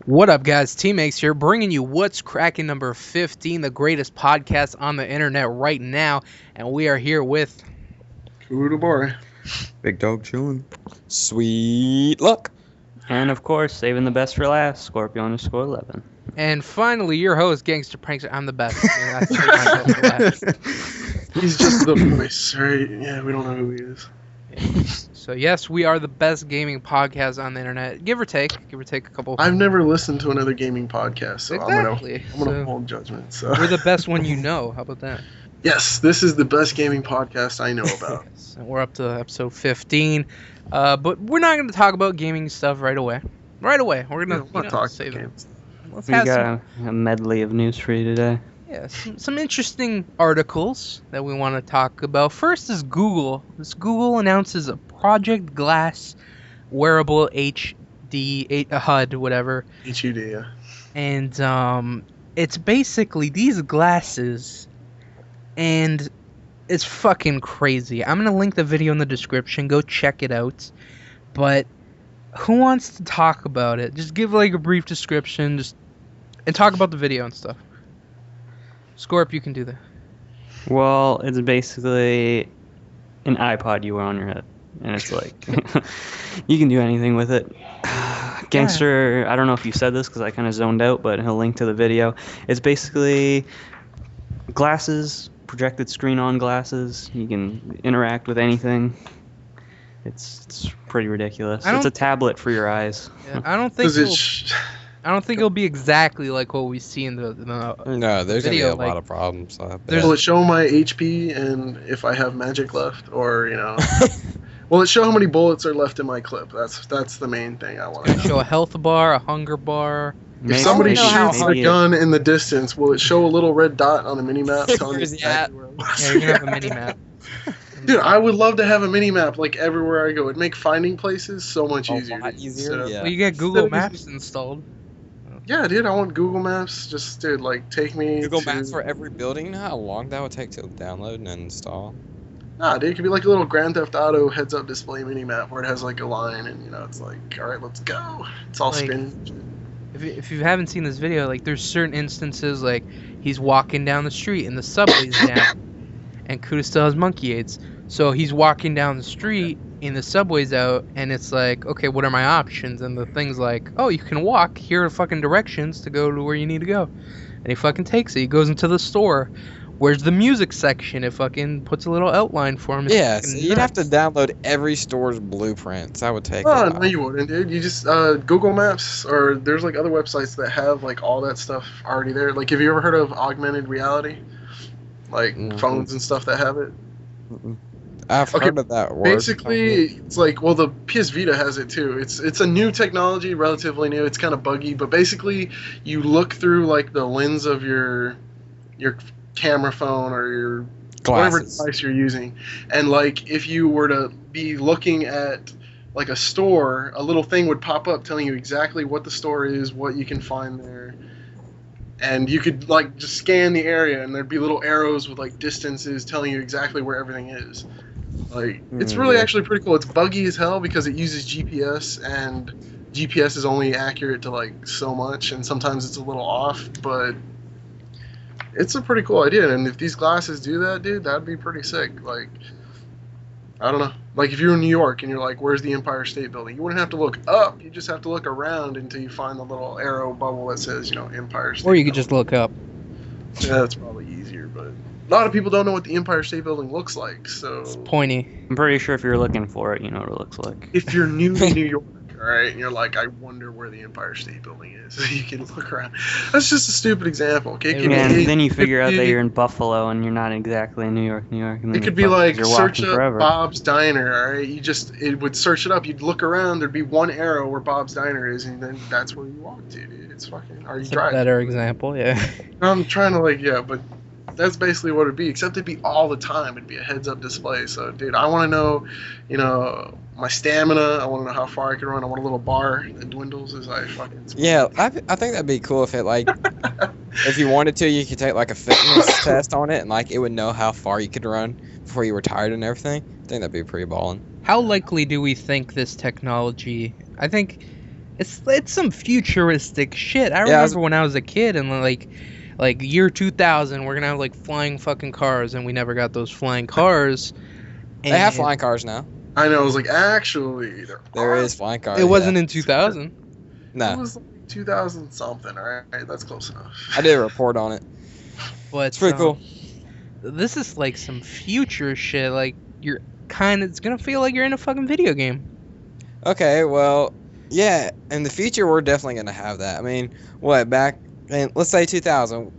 What up, guys? TeamxEggS here, bringing you What's Crackin' number 15, the greatest podcast on the internet right now. And we are here with... Cool boy. Big dog chillin'. Sweet luck. And of course, saving the best for last, Scorpio_11. And finally, your host, Gangster Prankster. I'm the best. Yeah, I saved myself for last. He's just the voice, right? Yeah, we don't know who he is. So yes, we are the best gaming podcast on the internet, give or take a couple. I've never listened to another gaming podcast, so Exactly. I'm gonna hold judgment. So We're the best one you know. How about that? yes, this is the best gaming podcast I know about. Yes, and we're up to episode 15, but we're not going to talk about gaming stuff right away. We're gonna talk save it. games. Let's We have got a medley of news for you today. some interesting articles that we want to talk about. First is Google. Google announces a Project Glass wearable HD HUD, whatever. HUD, yeah. And it's basically these glasses, and it's fucking crazy. I'm gonna link the video in the description. Go check it out. But who wants to talk about it? Just give like a brief description, and talk about the video and stuff. Scorp, you can do that. Well, it's basically an iPod you wear on your head. And it's like, you can do anything with it. Gangster, I don't know if you said this because I kind of zoned out, but he'll link to the video. It's basically glasses, projected screen on glasses. You can interact with anything. It's pretty ridiculous. It's a tablet for your eyes. Yeah, I don't think it'll be exactly like what we see in the No, there's gonna be video, a lot of problems. Will it show my HP and if I have magic left, or will it show how many bullets are left in my clip? That's the main thing I want to know. show a health bar, a hunger bar. If somebody shoots a gun in the distance, will it show a little red dot on a mini map telling me exactly where it was? Yeah, you're gonna have a mini map. Dude, I would love to have a mini map like everywhere I go. It'd make finding places so much easier. A lot easier, So- yeah. Well, you get Google Maps installed. Yeah, dude, I want Google Maps. Just, dude, like, take me Google to... Maps for every building. You know how long that would take to download and install? Nah, dude, it could be like a little Grand Theft Auto heads-up display mini map where it has, like, a line and, it's like, all right, let's go. It's all Like, spinning. If you haven't seen this video, like there's certain instances like he's walking down the street and the subway's down, and Kuda still has monkey aids. So he's walking down the street and the subway's out, and it's like, okay, what are my options? And the thing's like, oh, you can walk. Here are fucking directions to go to where you need to go. And he fucking takes it. He goes into the store. Where's the music section? It fucking puts a little outline for him. It's Yeah, fucking so you'd have to nuts. download every store's blueprints. That would take a Oh, while. no, you wouldn't, dude. You just, Google Maps, or there's, like, other websites that have, like, all that stuff already there. Like, have you ever heard of augmented reality? Like, phones and stuff that have it? I've heard of that word. Basically, it's like, well, the PS Vita has it too. It's a new technology, relatively new. It's kind of buggy, but basically, you look through like the lens of your camera phone or your whatever device you're using, and like if you were to be looking at like a store, a little thing would pop up telling you exactly what the store is, what you can find there. And you could like just scan the area, and there'd be little arrows with like distances telling you exactly where everything is. Like, it's really actually pretty cool. It's buggy as hell because it uses GPS, and GPS is only accurate to like so much, and sometimes it's a little off, but it's a pretty cool idea. And if these glasses do that, dude, that'd be pretty sick. Like, I don't know. Like, if you're in New York and you're like, where's the Empire State Building? You wouldn't have to look up. You just have to look around until you find the little arrow bubble that says, Empire State Or you could Building. just look up. Yeah, that's probably easier, but a lot of people don't know what the Empire State Building looks like, so... It's pointy. I'm pretty sure if you're looking for it, you know what it looks like. If you're new to New York, alright, and you're like, I wonder where the Empire State Building is, you can look around. That's just a stupid example, okay? And then you figure out that you're in Buffalo and you're not exactly in New York. And then it could be like, you're search walking up forever. Bob's Diner, alright? It would search it up, you'd look around, there'd be one arrow where Bob's Diner is, and then that's where you walk to, dude. It's fucking... Or you It's a drive. better example, yeah. I'm trying to, but... That's basically what it'd be, except it'd be all the time. It'd be a heads-up display. So, dude, I want to know, my stamina. I want to know how far I can run. I want a little bar that dwindles as I fucking... Yeah, I think that'd be cool if it, like, if you wanted to, you could take, like, a fitness test on it, and, like, it would know how far you could run before you were tired and everything. I think that'd be pretty ballin'. How likely do we think this technology... I think It's some futuristic shit. I Yeah, remember when I was a kid and like year 2000, we're gonna have like flying fucking cars, and we never got those flying cars. They have And flying cars now. I know. I was like, actually, There is flying cars. It wasn't yeah. in 2000. It No, was like 2000 something. All right, that's close enough. I did a report on it. But It's pretty cool. This is like some future shit. Like it's gonna feel like you're in a fucking video game. Okay, well, yeah, in the future we're definitely gonna have that. I mean, what back in let's say 2000,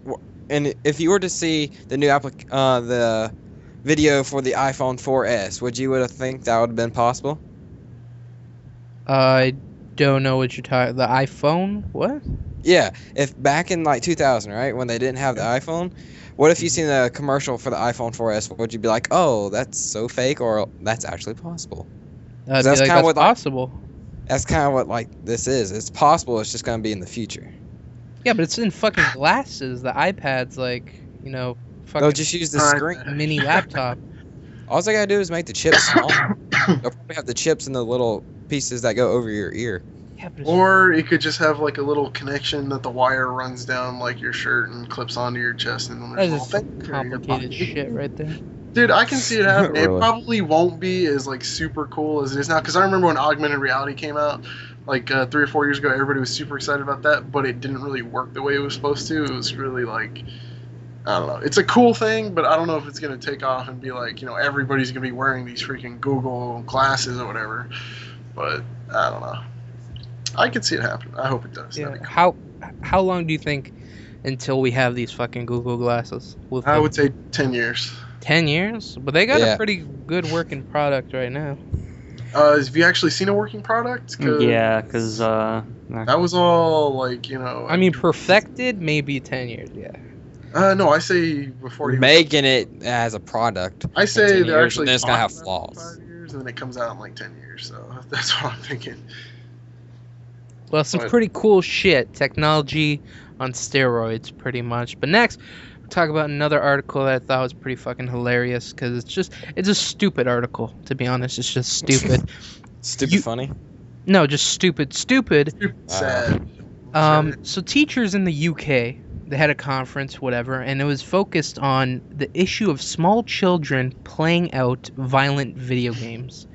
and if you were to see the new the video for the iPhone 4S, would you have think that would have been possible? I don't know what you're talking. The iPhone? What? Yeah, if back in like 2000, right, when they didn't have the iPhone, what if you seen a commercial for the iPhone 4S? Would you be like, oh, that's so fake, or that's actually possible? I'd That's be like, kinda that's what, like- possible. That's kind of what like this is. It's possible. It's just gonna be in the future. Yeah, but it's in fucking glasses. The iPad's like, They'll fucking just use the Alright. screen. mini laptop. All they gotta do is make the chips small. They'll probably have the chips in the little pieces that go over your ear. Yeah, but Or it could just have like a little connection that the wire runs down like your shirt and clips onto your chest, and then there's a that's little just thing for your complicated pocket. shit right there. Dude, I can see it happening. Really? It probably won't be as like super cool as it is now, because I remember when augmented reality came out, like 3 or 4 years ago, everybody was super excited about that, but it didn't really work the way it was supposed to. It was really like, I don't know. It's a cool thing, but I don't know if it's gonna take off and be like, everybody's gonna be wearing these freaking Google glasses or whatever. But I don't know. I can see it happen. I hope it does. Yeah. That'd be cool. How long do you think until we have these fucking Google glasses? I would say 10 years. 10 years, but they got Yeah. a pretty good working product right now. Have you actually seen a working product? 'Cause Yeah, because that was all like, I mean, perfected, maybe 10 years. Yeah. no, I say before you. Making it as a product. I in say 10 they're years, actually. and then it's gonna have talking about it flaws. in 5 years, and then it comes out in like 10 years. So that's what I'm thinking. Well, some But- pretty cool shit. Technology on steroids, pretty much. But next, we'll talk about another article that I thought was pretty fucking hilarious, because it's a stupid article, to be honest. It's just stupid. Stupid You- funny. No, just stupid. Sad. So teachers in the UK, they had a conference, whatever, and it was focused on the issue of small children playing out violent video games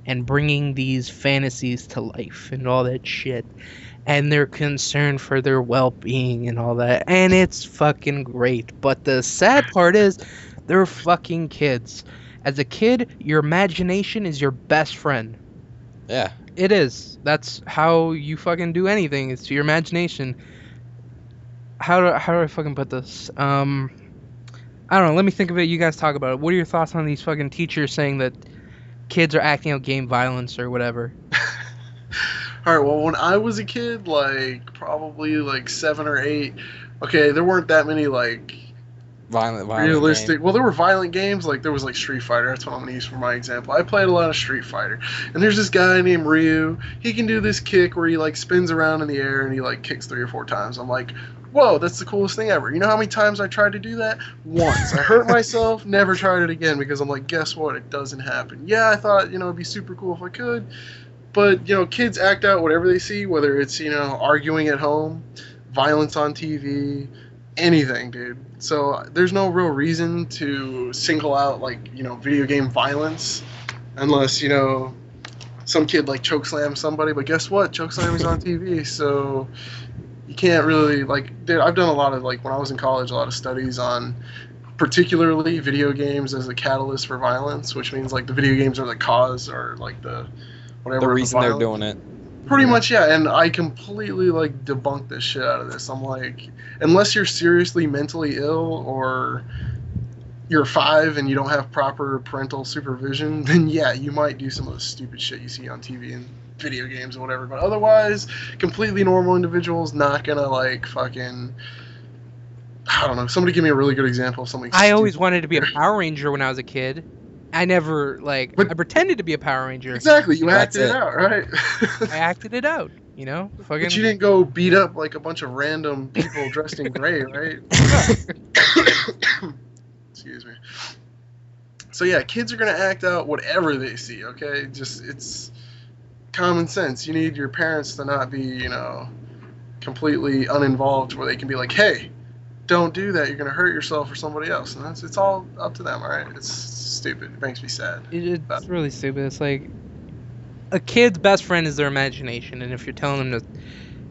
and bringing these fantasies to life and all that shit. And they're concerned for their well-being and all that. And it's fucking great. But the sad part is, they're fucking kids. As a kid, your imagination is your best friend. Yeah. It is. That's how you fucking do anything. It's your imagination. How do I fucking put this? I don't know. Let me think of it. You guys talk about it. What are your thoughts on these fucking teachers saying that kids are acting out game violence or whatever? All right. Well, when I was a kid, like probably like 7 or 8. Okay, there weren't that many like Violent realistic. game. Well, there were violent games. Like there was like Street Fighter. That's what I'm gonna use for my example. I played a lot of Street Fighter, and there's this guy named Ryu. He can do this kick where he like spins around in the air and he like kicks 3 or 4 times. I'm like, whoa, that's the coolest thing ever. You know how many times I tried to do that? Once. I hurt myself. Never tried it again because I'm like, guess what? It doesn't happen. Yeah, I thought it'd be super cool if I could, but kids act out whatever they see, whether it's arguing at home, violence on TV. Anything, dude. So there's no real reason to single out video game violence unless some kid like chokeslam somebody. But guess what? Chokeslam is on TV, so you can't really dude, I've done a lot of when I was in college, a lot of studies on particularly video games as a catalyst for violence, which means the video games are the cause or the whatever The reason they're violence. doing it. Pretty much, yeah, and I completely debunk this shit out of this. I'm like, unless you're seriously mentally ill or you're 5 and you don't have proper parental supervision, then yeah, you might do some of the stupid shit you see on TV and video games or whatever. But otherwise, completely normal individuals, not gonna fucking, I don't know. Somebody give me a really good example of something. I always stupid. wanted to be a Power Ranger when I was a kid. I never But- I pretended to be a Power Ranger. Exactly, you That's acted it it. out, right? I acted it out. Fucking. But you didn't go beat up a bunch of random people dressed in gray, right? Excuse me. So yeah, kids are gonna act out whatever they see. Okay, it's common sense. You need your parents to not be, you know, completely uninvolved, where they can be like, hey, don't do that. You're gonna hurt yourself or somebody else. And it's all up to them. All right. It's stupid. It makes me sad. It's really stupid. It's like a kid's best friend is their imagination, and if you're telling them to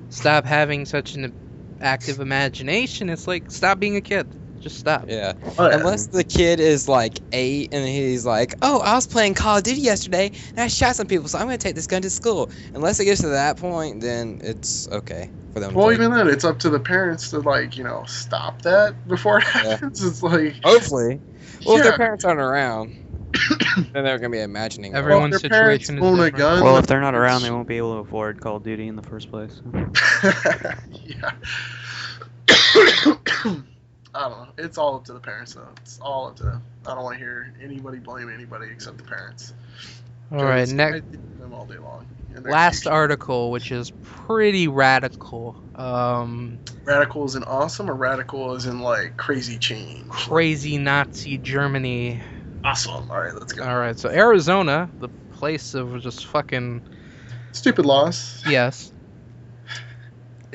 stop having such an active imagination, it's like, stop being a kid. Just stop. Yeah. Oh, yeah. Unless the kid is like 8 and he's like, oh, I was playing Call of Duty yesterday and I shot some people, so I'm gonna take this gun to school. Unless it gets to that point, then it's okay for them. Well, to even then, it's up to the parents to, like, you know, stop that before it happens. It's like, hopefully. Well, if yeah. their parents aren't around, then they're gonna be imagining. that. Everyone's Well, if their parents situation is own a different. gun, Well, if they're not around, they won't be able to afford Call of Duty in the first place. Yeah. I don't know. It's all up to the parents, though. It's all up to them. I don't want to hear anybody blame anybody except the parents. All right, I next. deal with them all day long. And they're Last cute. article, which is pretty radical. Radical is in awesome, or radical is in like crazy change? Crazy Nazi Germany. Awesome. All right, let's go. All right, so Arizona, the place of just fucking Stupid loss. yes,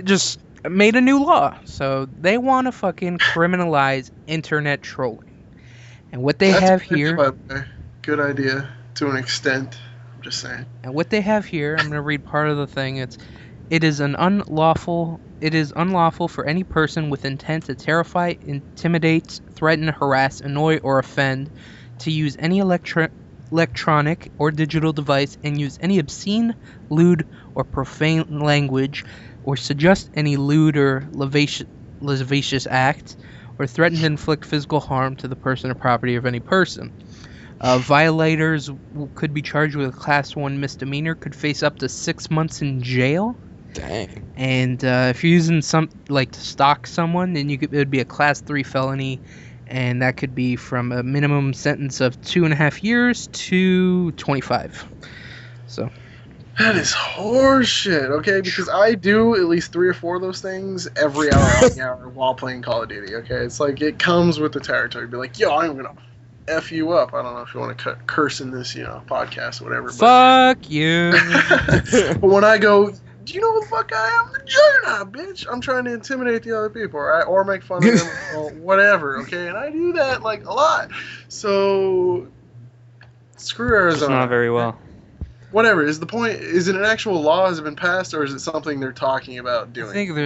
just made a new law. So they want to fucking criminalize internet trolling. And what they That's have a good here, idea, by the way. Good idea to an extent. I'm just saying. and what they have here, I'm gonna read part of the thing. It is unlawful for any person with intent to terrify, intimidate, threaten, harass, annoy, or offend to use any electronic or digital device and use any obscene, lewd, or profane language, or suggest any lewd or lascivious act, or threaten to inflict physical harm to the person or property of any person. Violators could be charged with a Class 1 misdemeanor, could face up to 6 months in jail. Dang. And if you're using to stalk someone, then it would be a Class 3 felony, and that could be from a minimum sentence of 2.5 years to 25. So That is horseshit, okay? Because I do at least 3 or 4 of those things every hour while playing Call of Duty, okay? It's like, it comes with the territory. Be like, yo, I'm gonna F you up. I don't know if you want to curse in this, podcast or whatever. fuck you. But when I go, do you know who the fuck I am? The Juggernaut, bitch. I'm trying to intimidate the other people, right? Or make fun of them, or whatever, okay? And I do that, like, a lot. So, screw Arizona. It's not very well. Whatever. Is the point, is it an actual law? Has it been passed, or is it something they're talking about doing? I think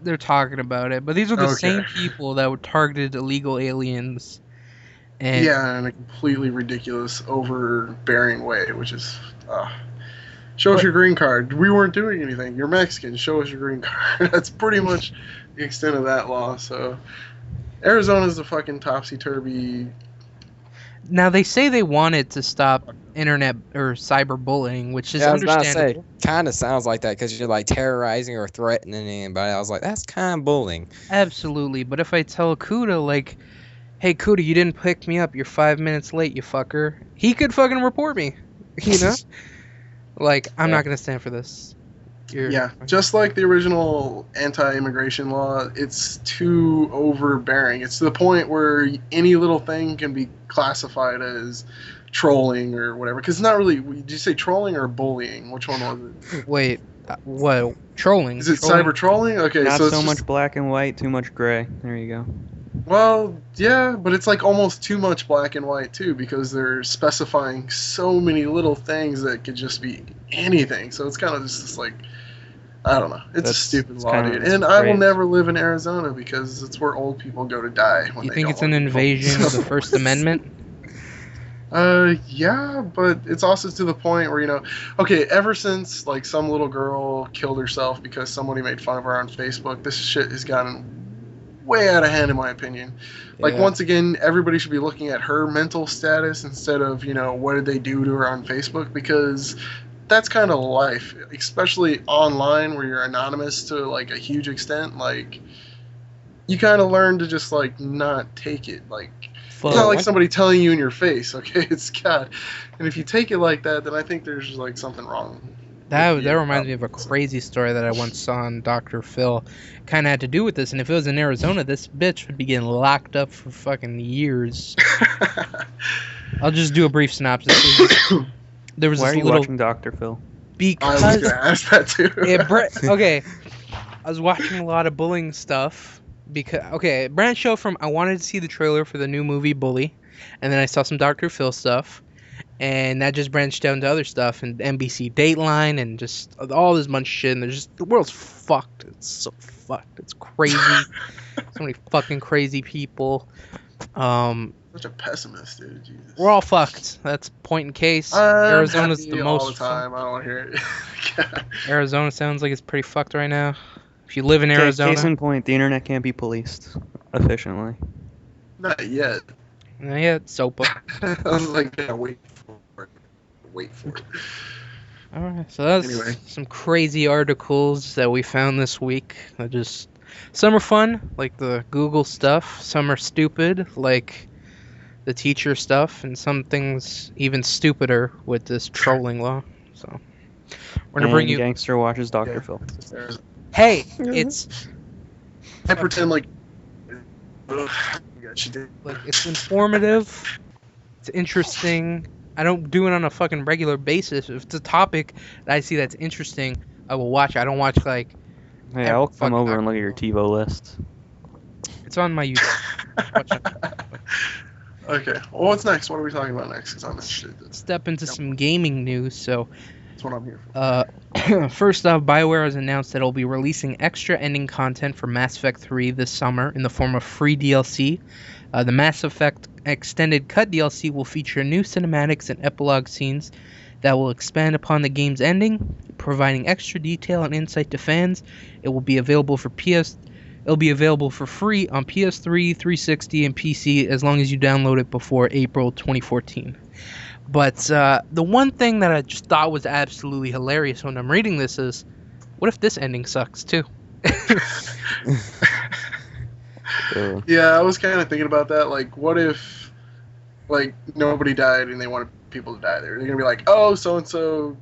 they're talking about it, but these are the Okay. same people that were targeted illegal aliens. And Yeah, in a completely ridiculous, overbearing way, which is... show us your green card. We weren't doing anything. You're Mexican. Show us your green card. That's pretty much the extent of that law. So, Arizona's the fucking topsy-turvy. now they say they wanted to stop internet or cyberbullying, which is Yeah, I was about to understandable. say, kind of sounds like that because you're like terrorizing or threatening anybody. I was like, that's kind of bullying. Absolutely, but if I tell Kuda, like, hey Kuda, you didn't pick me up, you're 5 minutes late, you fucker, he could fucking report me, Like, I'm Yeah. not gonna stand for this. Yeah, just like the original anti-immigration law, it's too overbearing. It's to the point where any little thing can be classified as trolling or whatever. Because it's not really... Did you say trolling or bullying? Which one was it? Wait, what? Trolling? Is it Trolling? cyber trolling? Okay, Not so it's so just, much black and white, too much gray. There you go. Well, yeah, but it's like almost too much black and white too, because they're specifying so many little things that could just be anything. So it's kind of just like, I don't know. It's a stupid law, dude. And I will never live in Arizona because it's where old people go to die. When You they think don't it's an want to vote. invasion of the First Amendment? Yeah, but it's also to the point where, okay, ever since like some little girl killed herself because somebody made fun of her on Facebook, this shit has gotten way out of hand in my opinion. Like, Yeah. once again, everybody should be looking at her mental status instead of, what did they do to her on Facebook, because that's kind of life, especially online where you're anonymous to like a huge extent. Like, you kind of learn to just like not take it. Like, Fuck. it's not like somebody telling you in your face, okay? It's God. And if you take it like that, then I think there's just like something wrong. That with you. reminds me of a crazy story that I once saw on Dr. Phil. Kind of had to do with this, and if it was in Arizona, this bitch would be getting locked up for fucking years. I'll just do a brief synopsis. there was Why are this you little watching Dr. Phil? I was because gonna ask that too. okay, I was watching a lot of bullying stuff because it branched out from I wanted to see the trailer for the new movie Bully, and then I saw some Dr. Phil stuff, and that just branched down to other stuff and NBC Dateline and just all this bunch of shit. And there's just the world's fucked. It's so fucked. It's crazy. So many fucking crazy people. Such a pessimist, dude. Jesus. We're all fucked. That's point in case. I'm Arizona's happy the all most. the time. I don't want to hear it. God. Arizona sounds like it's pretty fucked right now. If you live in Okay, Arizona, case in point, the internet can't be policed efficiently. Not yet. yeah, it's SOPA. I was like, yeah, wait for it. Wait for it. All right, so that's Anyway. some crazy articles that we found this week. Some are fun, like the Google stuff. Some are stupid, like the teacher stuff, and some things even stupider with this trolling law. So we're gonna bring you. Gangster watches Dr. Yeah. Phil. Hey, it's I pretend like. Ugh, yeah, she did. like it's informative. It's interesting. I don't do it on a fucking regular basis. If it's a topic that I see that's interesting, I will watch it. I don't watch like Hey, I'll come fucking over and look at your TiVo list. it's on my YouTube. Watch it. Okay. Well, what's next? What are we talking about next? Because I'm interested. That's Step into some gaming news. So, what I'm here for. first off, BioWare has announced that it'll be releasing extra ending content for Mass Effect 3 this summer in the form of free DLC. The Mass Effect Extended Cut DLC will feature new cinematics and epilogue scenes that will expand upon the game's ending, providing extra detail and insight to fans. It will be available for It'll be available for free on PS3, 360, and PC as long as you download it before April 2014. But the one thing that I just thought was absolutely hilarious when I'm reading this is, what if this ending sucks too? Yeah, I was kind of thinking about that. Like, what if, like, nobody died and they wanted people to die there? They're gonna be like, oh, so and so,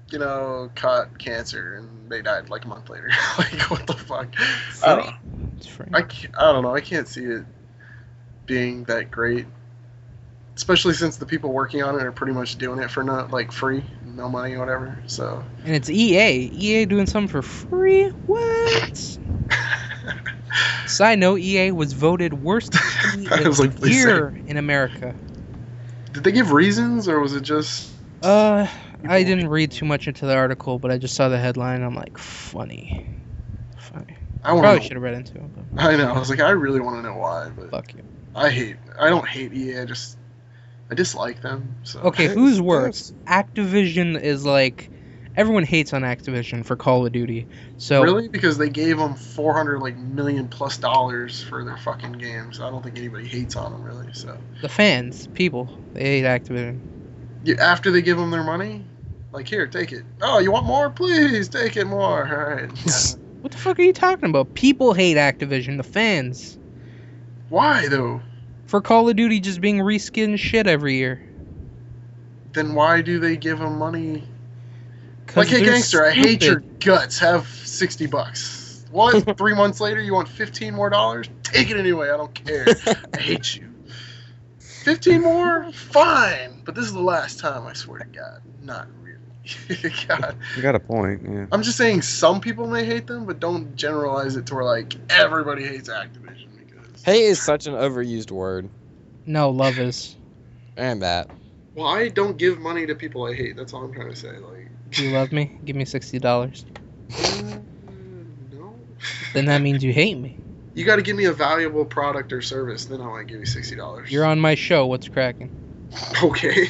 caught cancer and they died like a month later. Like, what the fuck? I don't know. It's free. I don't know. I can't see it being that great, especially since the people working on it are pretty much doing it for not like free, no money, whatever. So. And it's EA. EA doing something for free? What? Side note, EA was voted worst company I was like, of the please year in America. Did they give reasons, or was it just? I didn't read too much into the article, but I just saw the headline. And I'm like, funny. I want Probably to. should have read into it. But I know. I was like, I really want to know why, but fuck you. I don't hate EA. I dislike them. So. Okay, who's worse? Activision is like, everyone hates on Activision for Call of Duty. So Really? Because they gave them $400 million plus for their fucking games. I don't think anybody hates on them really. So. the fans, people, they hate Activision. Yeah, after they give them their money, like, here, take it. Oh, you want more? Please take it more. All right. Yeah. What the fuck are you talking about? People hate Activision, the fans. Why though? For Call of Duty just being reskinned shit every year. Then why do they give them money? 'Cause Like, hey, they're gangster, I hate your stupid. guts. Have $60. What? 3 months later, you want $15 more? Take it anyway. I don't care. I hate you. 15 more? Fine. But this is the last time, I swear to God. Not really. God. You got a point, yeah. I'm just saying some people may hate them, but don't generalize it to where, like, everybody hates Activision. Because Hate is such an overused word. No, love is. And that. Well, I don't give money to people I hate. That's all I'm trying to say. Like, Do you love me? Give me $60. no. Then that means you hate me. You got to give me a valuable product or service, then I might give you $60. You're on my show. What's cracking? Okay,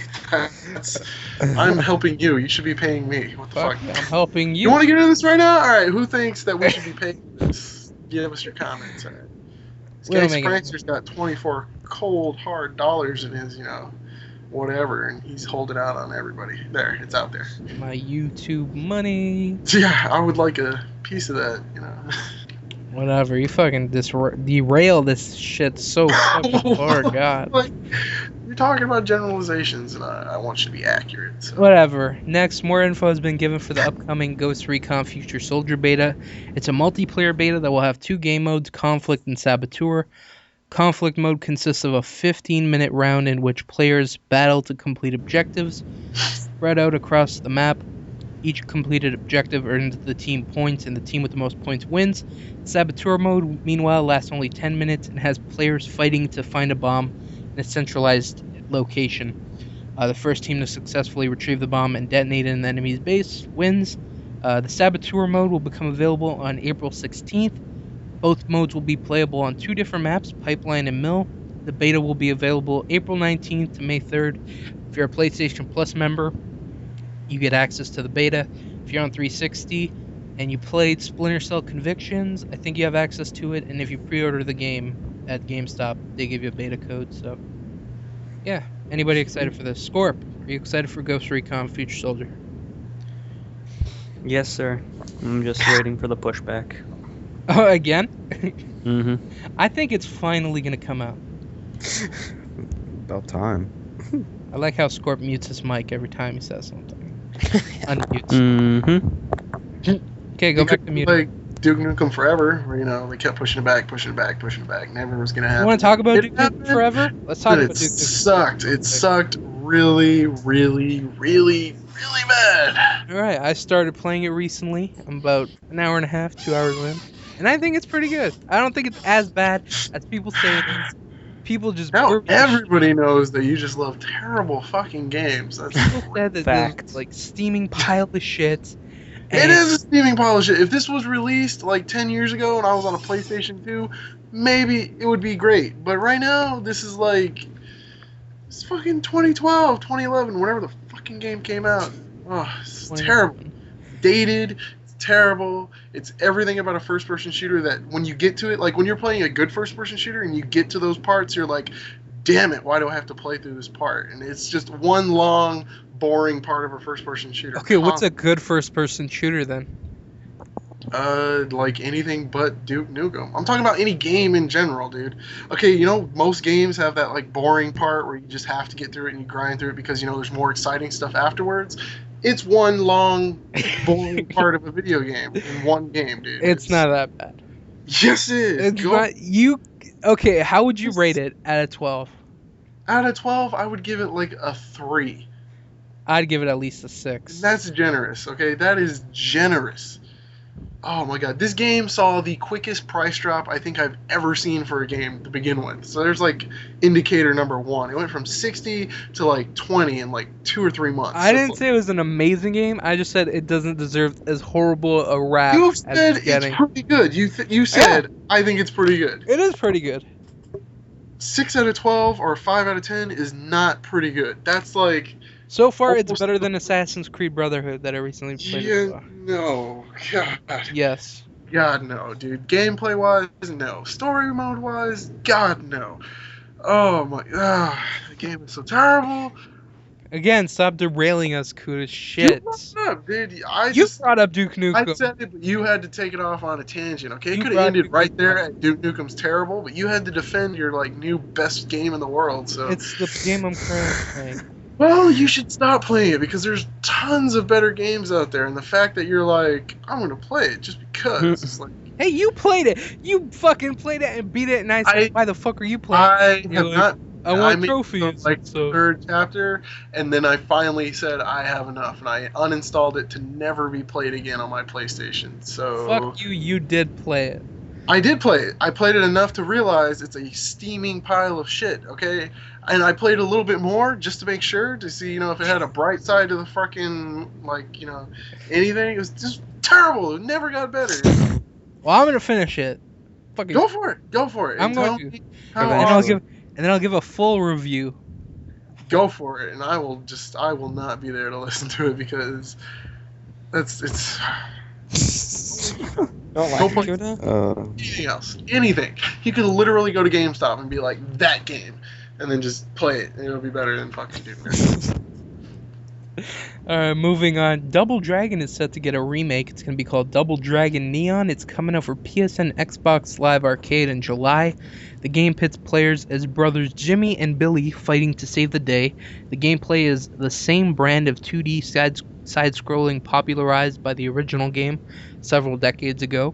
I'm helping you. You should be paying me. What the fuck? I'm helping You you. want to get into this right now? All right. Who thinks that we should be paying this? Give us your comments. All right. This We don't guy's make it. Prankster's got 24 cold, hard dollars in his, whatever, and he's holding out on everybody. There, it's out there. My YouTube money. So yeah, I would like a piece of that. Whatever. You fucking derail this shit so fucking hard, God. Like, you're talking about generalizations, and I want you to be accurate. So. Whatever. Next, more info has been given for the upcoming Ghost Recon Future Soldier beta. It's a multiplayer beta that will have 2 game modes, Conflict and Saboteur. Conflict mode consists of a 15-minute round in which players battle to complete objectives. spread out across the map. Each completed objective earns the team points, and the team with the most points wins. Saboteur mode, meanwhile, lasts only 10 minutes and has players fighting to find a bomb in a centralized location. The first team to successfully retrieve the bomb and detonate it in the enemy's base wins. The Saboteur mode will become available on April 16th. Both modes will be playable on 2 different maps, Pipeline and Mill. The beta will be available April 19th to May 3rd. If you're a PlayStation Plus member, you get access to the beta. If you're on 360 and you played Splinter Cell Convictions, I think you have access to it. And if you pre-order the game at GameStop, they give you a beta code. So, yeah. Anybody excited for this? Scorp, are you excited for Ghost Recon Future Soldier? Yes, sir. I'm just waiting for the pushback. Oh, again? Mm-hmm. I think it's finally going to come out. About time. I like how Scorp mutes his mic every time he says something. Unmutes. Mm-hmm. Okay, go back to mute. Like Duke Nukem Forever, where they kept pushing it back, never was gonna happen. You want to talk about Duke Nukem Forever? Let's talk about It Duke Nukem. sucked. It sucked really, really, really, really bad. Alright, I started playing it recently. I'm about an hour and a half, 2 hours in. And I think it's pretty good. I don't think it's as bad as people say it is. People just... Now everybody knows that you just love terrible fucking games. That's People said that Fact. this like steaming pile of shit. It is a steaming pile of shit. If this was released like 10 years ago and I was on a PlayStation 2, maybe it would be great. But right now, this is like... It's fucking 2012, 2011, whenever the fucking game came out. Oh, it's terrible. Dated. It's terrible. It's everything about a first-person shooter that when you get to it, like when you're playing a good first-person shooter and you get to those parts, you're like, damn it, why do I have to play through this part? And it's just one long, boring part of a first-person shooter. Okay, what's a good first-person shooter then? Like anything but Duke Nukem. I'm talking about any game in general, dude. Okay, most games have that like boring part where you just have to get through it and you grind through it because there's more exciting stuff afterwards. It's one long, boring part of a video game in one game, dude. It's not that bad. Yes, it is. It's not, you... Okay, how would you rate it out of 12? Out of 12, I would give it like a 3. I'd give it at least a 6. That's generous, okay? That is generous. Oh my god, this game saw the quickest price drop I think I've ever seen for a game to begin with. So there's like indicator number 1. It went from 60 to like 20 in like 2 or 3 months. I didn't say it was an amazing game. I just said it doesn't deserve as horrible a rap You as said it's getting. it's pretty good. You said, I think it's pretty good. It is pretty good. 6 out of 12 or 5 out of 10 is not pretty good. That's like... So far, it's Almost- better than Assassin's Creed Brotherhood that I recently played. Yeah, no. God. Yes. God, no, dude. Gameplay-wise, no. Story mode-wise, God, no. Oh, my... the game is so terrible. Again, stop derailing us, Kuda. Shit. You brought it up, dude. I You just... brought up Duke Nukem. I said it, but you had to take it off on a tangent, okay? It You could brought have ended Duke right Nukem there up. at Duke Nukem's terrible, but you had to defend your, like, new best game in the world, so... It's the game I'm currently playing. Well, you should stop playing it, because there's tons of better games out there, and the fact that you're like, I'm gonna play it just because, it's like... Hey, you played it. You fucking played it and beat it, and I said, why the fuck are you playing? I You're have like, not... I want made trophies. like so. the 3rd chapter, and then I finally said I have enough, and I uninstalled it to never be played again on my PlayStation. So Fuck you, you did play it. I did play it. I played it enough to realize it's a steaming pile of shit, okay? And I played a little bit more just to make sure, to see, if it had a bright side to the fucking, anything. It was just terrible. It never got better. Well, I'm gonna finish it. Fucking Go for it. Go for it. I'm And going tell to. me how and awesome. I'll give a full review. Go for it, and I will not be there to listen to it because it's Don't Go like play- it, Kuda? anything else, anything. You could literally go to GameStop and be like, that game, and then just play it, and it'll be better than fucking Duke Nukem. Moving on. Double Dragon is set to get a remake. It's going to be called Double Dragon Neon. It's coming out for PSN, Xbox Live Arcade in July. The game pits players as brothers Jimmy and Billy fighting to save the day. The gameplay is the same brand of 2D side-scrolling popularized by the original game several decades ago,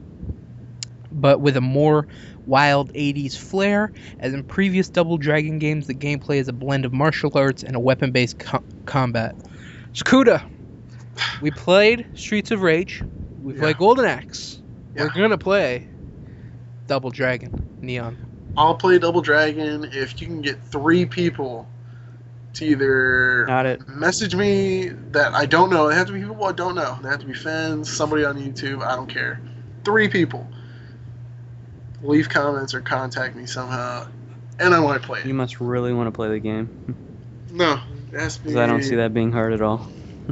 but with a more wild 80s flair. As in previous Double Dragon games, the gameplay is a blend of martial arts and a weapon-based combat. Skuda, we played Streets of Rage. We played Golden Axe. Yeah. We're gonna play Double Dragon Neon. I'll play Double Dragon if you can get 3 people to either Got it. message me that I don't know. They have to be people I don't know. They have to be fans, somebody on YouTube. I don't care. 3 people. Leave comments or contact me somehow, and I want to play it. You must really want to play the game. No, it has to be. 'Cause I don't see that being hard at all.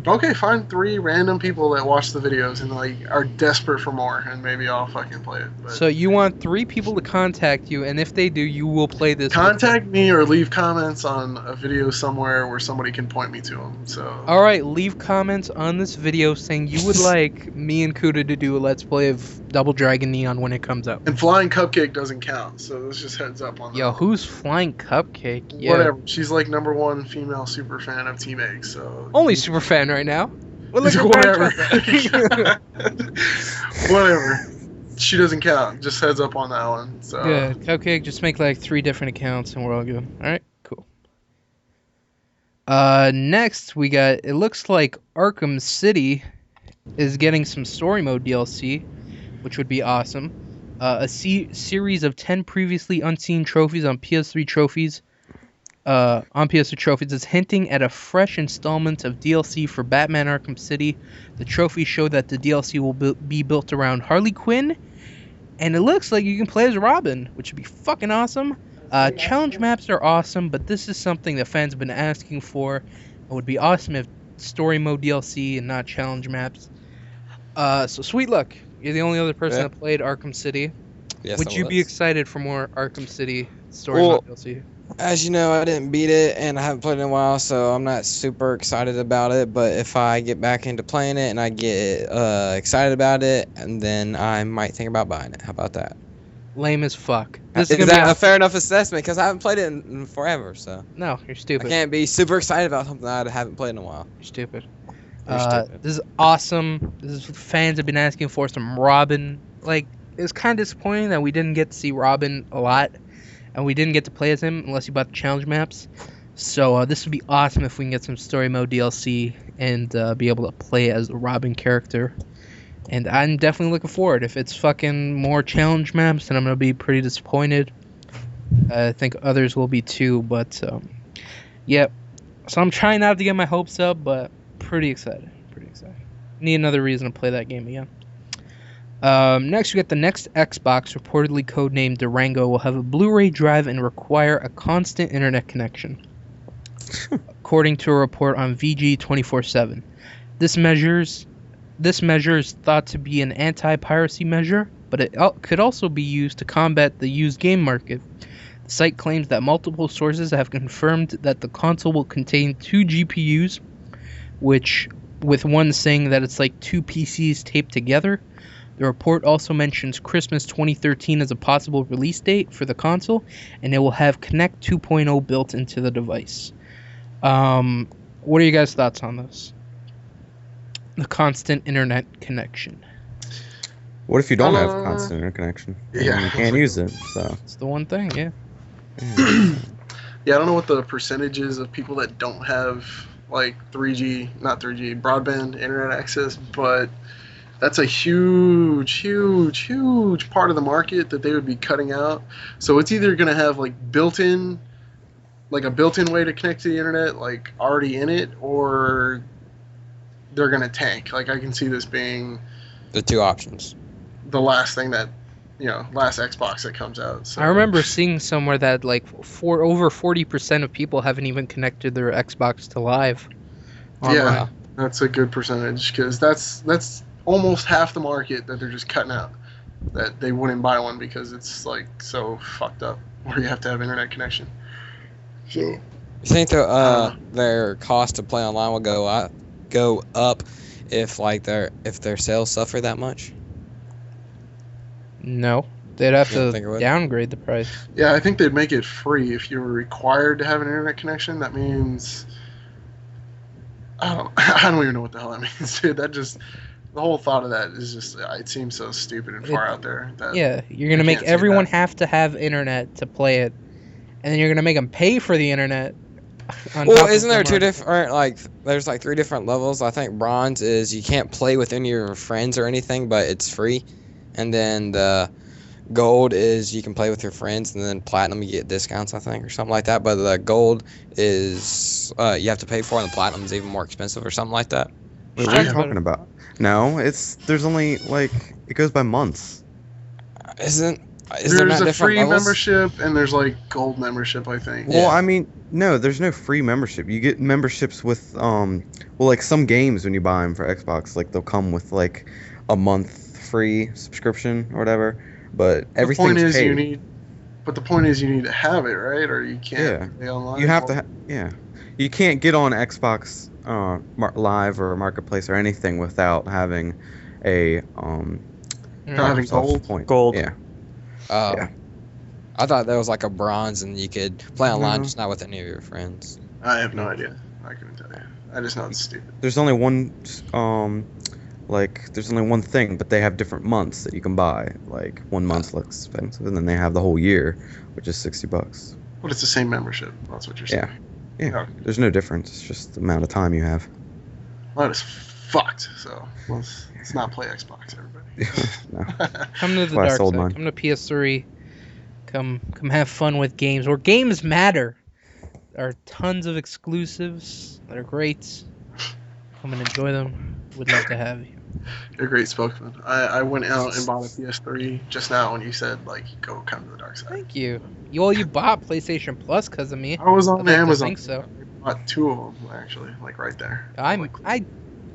Okay, find 3 random people that watch the videos and like are desperate for more, and maybe I'll fucking play it. But So you want 3 people to contact you, and if they do, you will play this. contact me or leave comments on a video somewhere where somebody can point me to them. So All right, leave comments on this video saying you would like me and Kuda to do a Let's Play of Double Dragon Neon when it comes out. and Flying Cupcake doesn't count, so let's just heads up on that. Yo, who's Flying Cupcake? Yo, Whatever. She's like #1 female super fan of TeamxEggS, so only super fan right now. What like whatever. whatever. Whatever. She doesn't count. Just heads up on that one. So Good. Cupcake, just make like 3 different accounts and we're all good. Alright, cool. Next we got, it looks like Arkham City is getting some story mode DLC, which would be awesome. A series of 10 previously unseen trophies on PS3 trophies. Is hinting at a fresh installment of DLC for Batman Arkham City. The trophies show that the DLC will be built around Harley Quinn, and it looks like you can play as Robin, which would be fucking awesome. Challenge maps are awesome, but this is something that fans have been asking for. It would be awesome if story mode DLC and not challenge maps. So sweet luck. You're the only other person that played Arkham City. Yes, Would I you be was. excited for more Arkham City story Well, mode DLC? As you know, I didn't beat it, and I haven't played it in a while, so I'm not super excited about it. But if I get back into playing it and I get excited about it, and then I might think about buying it. How about that? Lame as fuck. Is This is gonna that be a fair enough assessment? Because I haven't played it in forever, so No, you're I stupid. can't be super excited about something that I haven't played in a while. You're stupid. You're stupid. This is awesome. This is what fans have been asking for, some Robin. Like, it's kind of disappointing that we didn't get to see Robin a lot, and we didn't get to play as him unless you bought the challenge maps. So this would be awesome if we can get some story mode DLC and be able to play as the Robin character. And I'm definitely looking forward. If it's fucking more challenge maps, then I'm gonna be pretty disappointed. I think others will be too, but yep. So I'm trying not to get my hopes up, but pretty excited. Pretty excited. Need another reason to play that game again. Next, we got the next Xbox, reportedly codenamed Durango, will have a Blu-ray drive and require a constant internet connection, according to a report on VG 24/7. This measure is thought to be an anti-piracy measure, but it could also be used to combat the used game market. The site claims that multiple sources have confirmed that the console will contain 2 GPUs, with one saying that it's like 2 PCs taped together. The report also mentions Christmas 2013 as a possible release date for the console, and it will have Connect 2.0 built into the device. What are you guys' thoughts on this? The constant internet connection. What if you don't have constant internet connection? Yeah. You can't use it, so. It's the one thing, yeah. Yeah, I don't know what the percentage is of people that don't have like 3G, not 3G, broadband internet access, but that's a huge part of the market that they would be cutting out. So it's either going to have like a built-in way to connect to the internet, like already in it, or they're going to tank. Like I can see this being The 2 options. the last thing that, last Xbox that comes out. So I remember seeing somewhere that like over 40% of people haven't even connected their Xbox to Live. Yeah, that's a good percentage because that's almost half the market that they're just cutting out. That they wouldn't buy one because it's like so fucked up where you have to have internet connection. So You think their cost to play online will go up if their sales suffer that much? No, they'd have You don't to think it would? downgrade the price. yeah, I think they'd make it free if you were required to have an internet connection. That means I don't even know what the hell that means, dude. The whole thought of that is just, it seems so stupid and far out there. That Yeah, you're gonna I make can't see everyone that. have to have internet to play it, and then you're gonna make them pay for the internet. On Well, top of isn't there the two money. different there's like 3 different levels. I think bronze is you can't play with any of your friends or anything, but it's free. And then the gold is you can play with your friends, and then platinum you get discounts, I think, or something like that. But the gold is you have to pay for, and the platinum is even more expensive or something like that. Wait, what are Sounds you better. talking about? No, there's only like it goes by months. Is there There's not a different free levels? membership and there's like gold membership, I think. Well, Yeah. I mean, no, there's no free membership. You get memberships with well, like some games when you buy them for Xbox, like they'll come with like a month free subscription or whatever. But everything's the point is paid. the point is you need to have it, right? Or you can't Yeah. play online. You have to, yeah. You can't get on Xbox Live or Marketplace or anything without having a Having Microsoft gold? point. Gold. Yeah. Yeah. I thought that was like a bronze, and you could play online, No. just not with any of your friends. I have no idea. I couldn't tell you. I just know it's stupid. There's only one there's only one thing, but they have different months that you can buy. Like one month's less expensive, and then they have the whole year, which is $60. But it's the same membership. That's what you're saying. Yeah. Okay. There's no difference. It's just the amount of time you have. Well, that is fucked. So let's not play Xbox, everybody. No. Come to the why I dark sold side. mine. Come to PS3. Come have fun with games. Where games matter. There are tons of exclusives that are great. Come and enjoy them. Would love to have you. You're a great spokesman. I went out and bought a PS3 just now when you said like come to the dark side. Thank you. You bought PlayStation Plus because of me. I was I'd on like to Amazon. think so. I bought 2 of them actually, like right there. I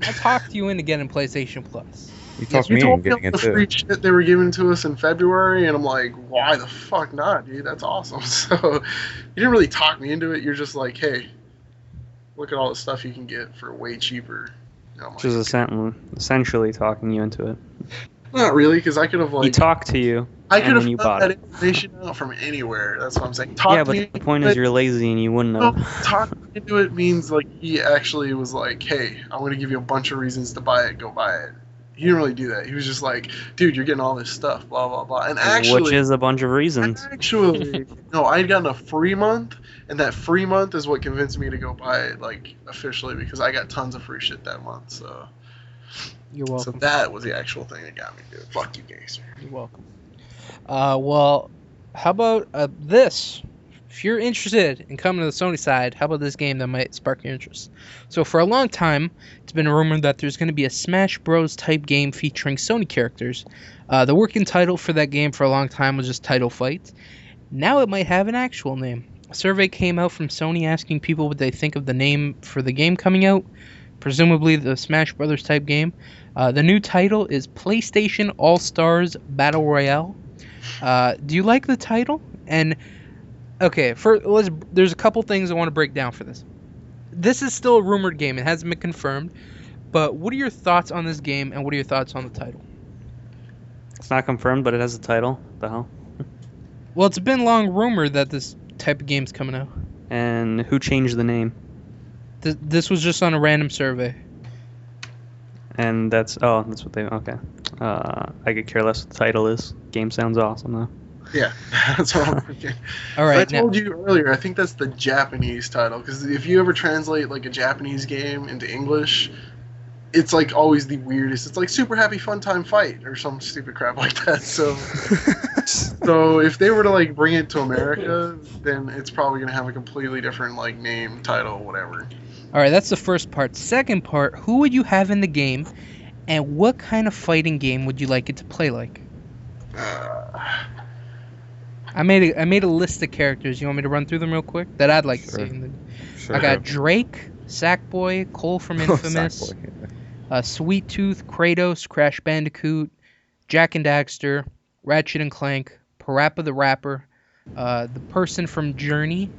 talked you into getting PlayStation Plus. You talked You me told into me getting all it the free too. shit they were giving to us in February, and I'm like, why the fuck not, dude? That's awesome. So you didn't really talk me into it. You're just like, hey, look at all the stuff you can get for way cheaper. And I'm Which is essentially talking you into it. not really, because I could have He like talked to you. I and could have then you found bought that it. information out from anywhere. That's what I'm saying. Talk Yeah, me but the point into is it. you're lazy and you wouldn't No, have. talk into it means like he actually was like, hey, I'm going to give you a bunch of reasons to buy it. Go buy it. He didn't really do that. He was just like, dude, you're getting all this stuff, blah, blah, blah. And actually, Which is a bunch of reasons. actually, no, I had gotten a free month, and that free month is what convinced me to go buy it, like, officially, because I got tons of free shit that month, so. You're So welcome. that was the actual thing that got me, dude. Fuck you, gangster. You're welcome. Well, how about this? If you're interested in coming to the Sony side, how about this game that might spark your interest? So for a long time, it's been rumored that there's going to be a Smash Bros. Type game featuring Sony characters. The working title for that game for a long time was just Title Fight. Now it might have an actual name. A survey came out from Sony asking people what they think of the name for the game coming out, presumably the Smash Brothers type game. The new title is PlayStation AllStars Battle Royale. Do you like the title? And okay, there's a couple things I want to break down for this. This is still a rumored game; it hasn't been confirmed. But what are your thoughts on this game, and what are your thoughts on the title? It's not confirmed, but it has a title. The hell? Well, it's been long rumored that this type of game's coming out. And who changed the name? This was just on a random survey. And that's what they okay. I could care less what the title is. Game sounds awesome though. Yeah, that's what I'm thinking. All I right, now, told you earlier, I think that's the Japanese title, because if you ever translate like a Japanese game into English, it's like always the weirdest. It's like Super Happy Fun Time Fight or some stupid crap like that. So, so if they were to like bring it to America, then it's probably gonna have a completely different like name, title, whatever. all right, that's the first part. Second part, who would you have in the game, and what kind of fighting game would you like it to play like? I made a list of characters. You want me to run through them real quick? That I'd like to see. Sure. Sure. I got Drake, Sackboy, Cole from Infamous, Sackboy. Sweet Tooth, Kratos, Crash Bandicoot, Jack and Daxter, Ratchet and Clank, Parappa the Rapper, the person from Journey,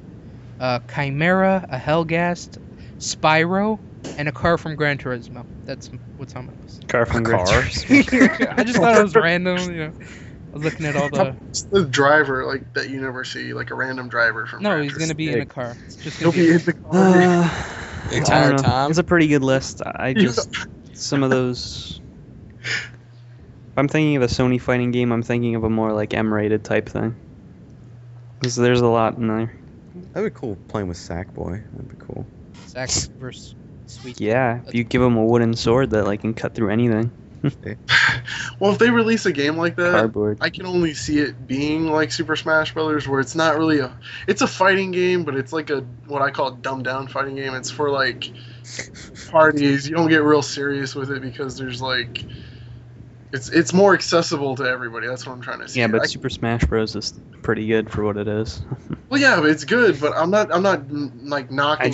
Chimera, a Hellgast, Spyro, and a car from Gran Turismo. That's what's on my list. Car from car? I just thought it was random, I was looking at all the. It's the driver like that you never see, like a random driver from. No, Gran he's Turismo. gonna be in a car. It's just He'll gonna be be. in the car. The I entire don't know. time. It's a pretty good list. I just some of those. If I'm thinking of a Sony fighting game, I'm thinking of a more like M-rated type thing. There's a lot in there. That'd be cool playing with Sackboy. That'd be cool. Zack versus Sweet. Yeah, if you give him a wooden sword that like can cut through anything. Well, if they release a game like that, Cardboard. I can only see it being like Super Smash Brothers, where it's not really it's a fighting game, but it's like what I call a dumbed down fighting game. It's for like parties. You don't get real serious with it because there's like, it's more accessible to everybody. That's what I'm trying to say. Yeah, but Super Smash Bros is pretty good for what it is. Well, yeah, but it's good, but I'm not like knocking.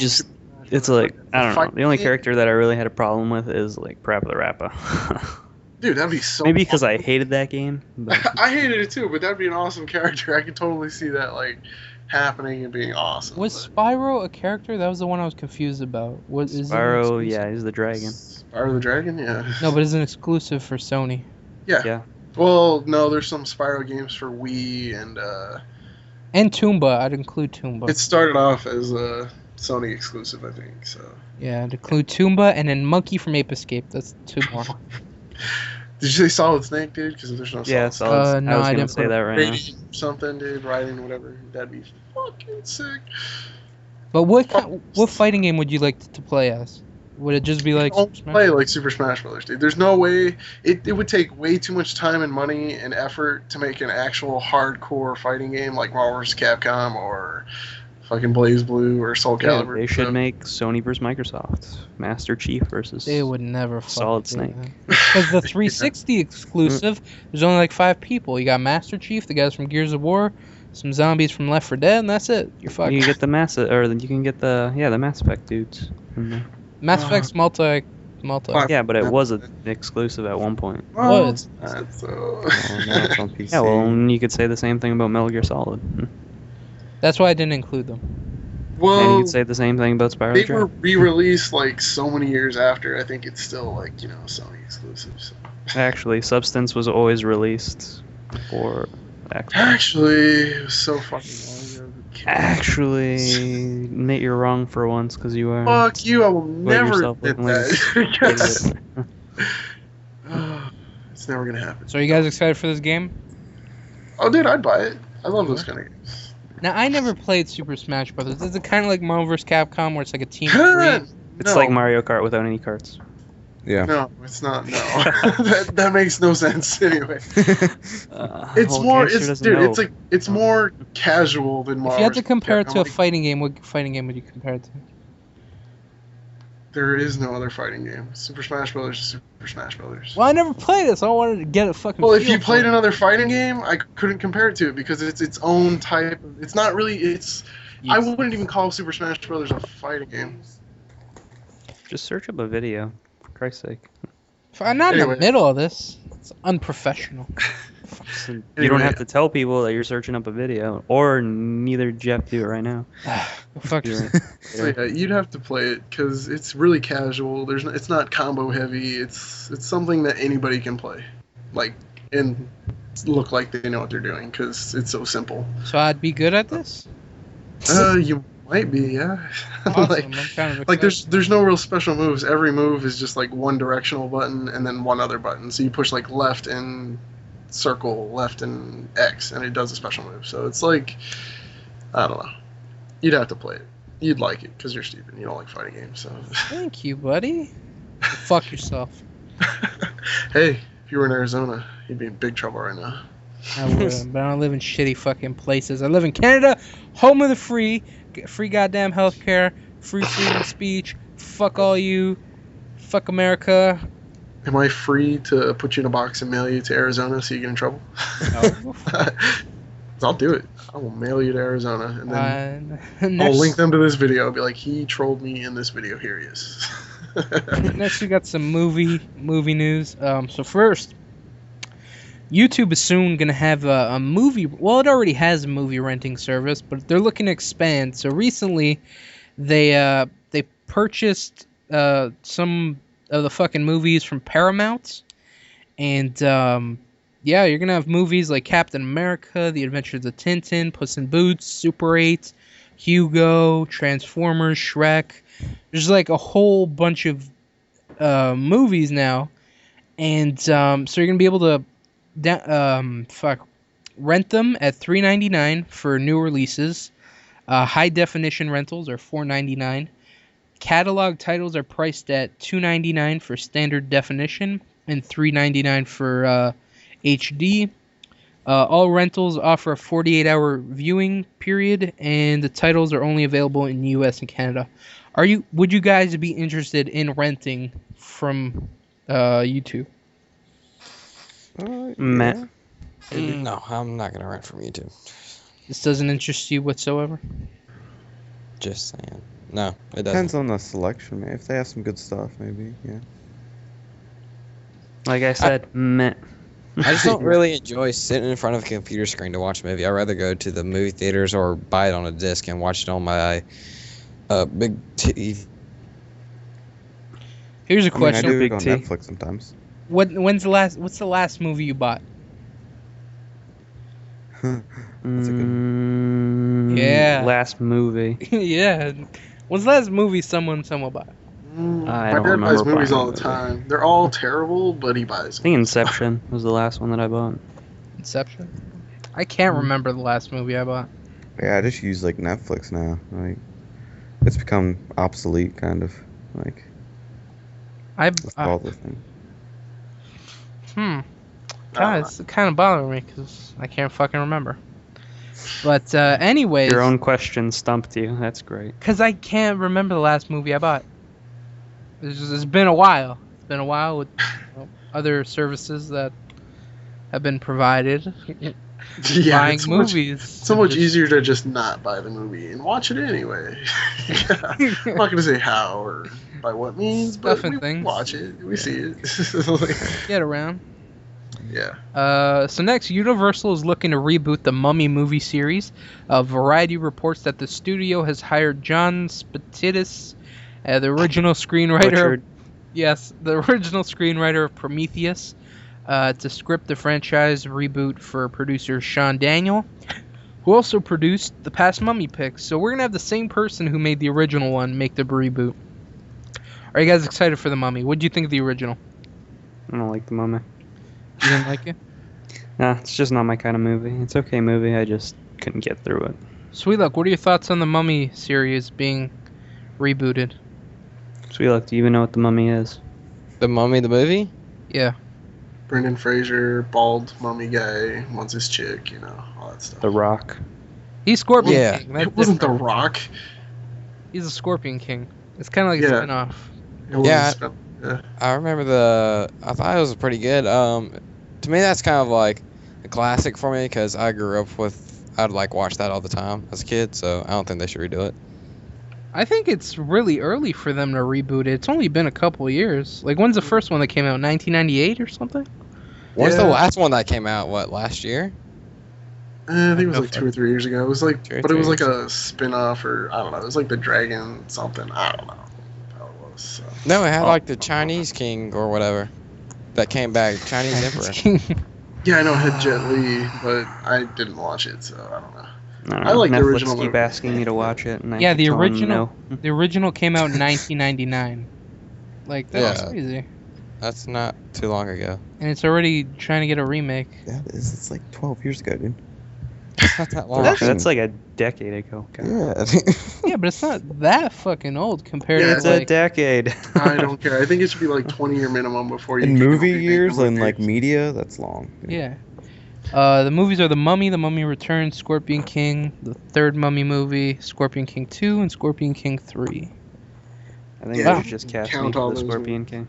It's like, I don't know. Fight The only game? character that I really had a problem with is like Parappa the Rappa. Dude, that'd be so. Maybe because I awesome. hated that game. But I hated it too, but that'd be an awesome character. I could totally see that like happening and being awesome. Was but- Spyro a character? That was the one I was confused about. What is it an Spyro, exclusive? yeah, he's the dragon. Spyro the Dragon, yeah. No, but it's an exclusive for Sony. Yeah. Well, no, there's some Spyro games for Wii, and And Toomba. I'd include Toomba. it started off as a Sony exclusive, I think. So. Yeah, I'd include Toomba and then Monkey from Ape Escape. That's two more. Did you say Solid Snake, dude? Because there's no Yeah, Solid so No, I was I gonna didn't say put- that right now. Snake. Something, dude. Riding, whatever. That'd be fucking sick. But what fighting game would you like to play as? Would it just be like Don't Super Smash? play like Super Smash Brothers, dude. There's no way. It would take way too much time and money and effort to make an actual hardcore fighting game like Marvel vs. Capcom or fucking Blaze Blue or Soul Yeah, Calibur. they should make Sony versus Microsoft. Master Chief versus. They would never Solid fucking do Snake. that. Because the 360 exclusive, there's only like 5 people. You got Master Chief, the guys from Gears of War, some zombies from Left 4 Dead, and that's it. You're fucking. You can get the you can get the Mass Effect dudes. Mass Effect's multi. Yeah, but it was an exclusive at one point. Was. That's, Oh, now it's on PC. Yeah, well, you could say the same thing about Metal Gear Solid. That's why I didn't include them. And you well, could say the same thing about Spyro they the were Dragon. re-released like so many years after. I think it's still like Sony exclusive. So. Actually, Substance was always released for Xbox. Actually, it was so fucking long ago. Actually, Nate, you're wrong for once because you are. Fuck you! I will Put never yourself admit looking like that. a It's never gonna happen. So are you guys excited for this game? Oh, dude, I'd buy it. I love those kind of games. Now, I never played Super Smash Brothers. Is it kind of like Marvel vs. Capcom where it's like a team God, three? It's like Mario Kart without any carts. Yeah. No, it's not. No, that makes no sense. Anyway, it's Well, more. Gangster It's doesn't dude. know. It's like it's more casual than Marvel. If you had to vs. compare it to a Capcom. fighting game, what fighting game would you compare it to? There is no other fighting game. Super Smash Brothers is Super Smash Brothers. Well, I never played it, so I wanted to get a fucking. Well, if feel you for played it. another fighting game, I couldn't compare it to it because it's its own type. It's not really. It's. I wouldn't even call Super Smash Brothers a fighting game. Just search up a video, for Christ's sake. I'm not in Anyway. the middle of this. It's unprofessional. So you Anyway. don't have to tell people that you're searching up a video, or neither Jeff do it right now. Fuck you. So yeah, you'd have to play it because it's really casual. It's not combo heavy. It's something that anybody can play, like and look like they know what they're doing because it's so simple. So I'd be good at this. You might be, yeah. Awesome. like I'm kind of like excited. there's no real special moves. Every move is just like one directional button and then one other button. So you push like left and circle, left and X, and it does a special move. So it's like I don't know. You'd have to play it. You'd like it because you're stupid. You don't like fighting games. So Thank you, buddy. Fuck yourself. hey, if you were in Arizona, you'd be in big trouble right now. I would, but I don't live in shitty fucking places. I live in Canada, home of the free, free goddamn healthcare, free freedom of speech. Fuck all you, fuck America. Am I free to put you in a box and mail you to Arizona so you get in trouble? No. I'll do it. I will mail you to Arizona, and then I'll Next, link them to this video. I'll be like, he trolled me in this video. Here he is. next we got some movie news. So first, YouTube is soon gonna have a movie. Well, it already has a movie renting service, but they're looking to expand. So recently, they purchased some of the fucking movies from Paramount, and yeah, you're gonna have movies like Captain America, The Adventures of Tintin, Puss in Boots, Super 8, Hugo, Transformers, Shrek. There's like a whole bunch of movies now, and so you're gonna be able to rent them at $3.99 for new releases. High definition rentals are $4.99. Catalog titles are priced at $2.99 for standard definition and $3.99 for HD. All rentals offer a 48-hour viewing period, and the titles are only available in the U.S. and Canada. Would you guys be interested in renting from YouTube? Meh. No, I'm not gonna rent from YouTube. This doesn't interest you whatsoever? Just saying. No, it Depends doesn't. on the selection, man. If they have some good stuff, maybe, yeah. Like I said, meh. I just don't really enjoy sitting in front of a computer screen to watch a movie. I'd rather go to the movie theaters or buy it on a disc and watch it on my big TV. Here's a I mean, I question. do it Big on T. Netflix sometimes. What's the last movie you bought? That's a good. Yeah. Last movie. Yeah. What's the last movie someone bought? I My don't dad buys remember movies buying all a the movie. time. They're all terrible, but he buys I them. think Inception was the last one that I bought. Inception? I can't remember the last movie I bought. Yeah, I just use like Netflix now. Like, it's become obsolete, kind of. Like, that's all the thing. Guys, it kind of bothering me because I can't fucking remember. But anyways, Your own question stumped you. That's great. because I can't remember the last movie I bought. It's been a while. It's been a while with other services that have been provided. Yeah, Buying it's movies. so much easier to just not buy the movie and watch it anyway. Yeah. I'm not gonna say how or by what means, but Stuff and we things. watch it. We see it. Get around. Yeah. So next, Universal is looking to reboot the Mummy movie series. Variety reports that the studio has hired John Spatidis, the original screenwriter. Richard. Yes, the original screenwriter of Prometheus, to script the franchise reboot for producer Sean Daniel, who also produced the past Mummy picks. So we're gonna have the same person who made the original one make the reboot. Are you guys excited for the Mummy? What do you think of the original? I don't like the Mummy. You didn't like it? Nah, it's just not my kind of movie. It's a okay movie. I just couldn't get through it. Sweet Luck, what are your thoughts on the Mummy series being rebooted? Sweet Luck, do you even know what the Mummy is? The Mummy, the movie? Yeah. Brendan Fraser, bald mummy guy, wants his chick, all that stuff. The Rock. He's Scorpion Yeah. King. That's It wasn't different. The Rock. He's a Scorpion King. It's kind of like a Yeah. spin-off. It was Yeah. yeah. I remember I thought it was pretty good. To me, that's kind of like a classic for me because I grew up I'd like watch that all the time as a kid, so I don't think they should redo it. I think it's really early for them to reboot it. It's only been a couple of years. Like, when's the first one that came out? 1998 or something? When's Yeah. the last one that came out? What, last year? I think it was Go like for 2 or 3 years ago. It was like, 2 or but it 3 was like years. a spin-off, or I don't know. It was like the Dragon something. I don't know how it was. So. No, it had like the Chinese king or whatever that came back. Chinese emperor. Yeah, I know it had Jet Li, but I didn't watch it, so I don't know. I don't I like the Netflix original keep movie. asking me to watch it, and I Yeah, keep the telling them original. no. The original came out in 1999. Like, that's Yeah. crazy. That's not too long ago. And it's already trying to get a remake. Yeah, it is. It's like 12 years ago, dude. It's not that long. That's like a decade ago. God. Yeah. Yeah, but it's not that fucking old compared Yeah, to It's like. a decade. I don't care. I think it should be like 20-year minimum before you In can go movie remake years the and like movie. media, that's long. Yeah. The movies are The Mummy, The Mummy Returns, Scorpion King, the third Mummy movie, Scorpion King 2, and Scorpion King 3. I think Yeah, they should just cast me count for all the those Scorpion King.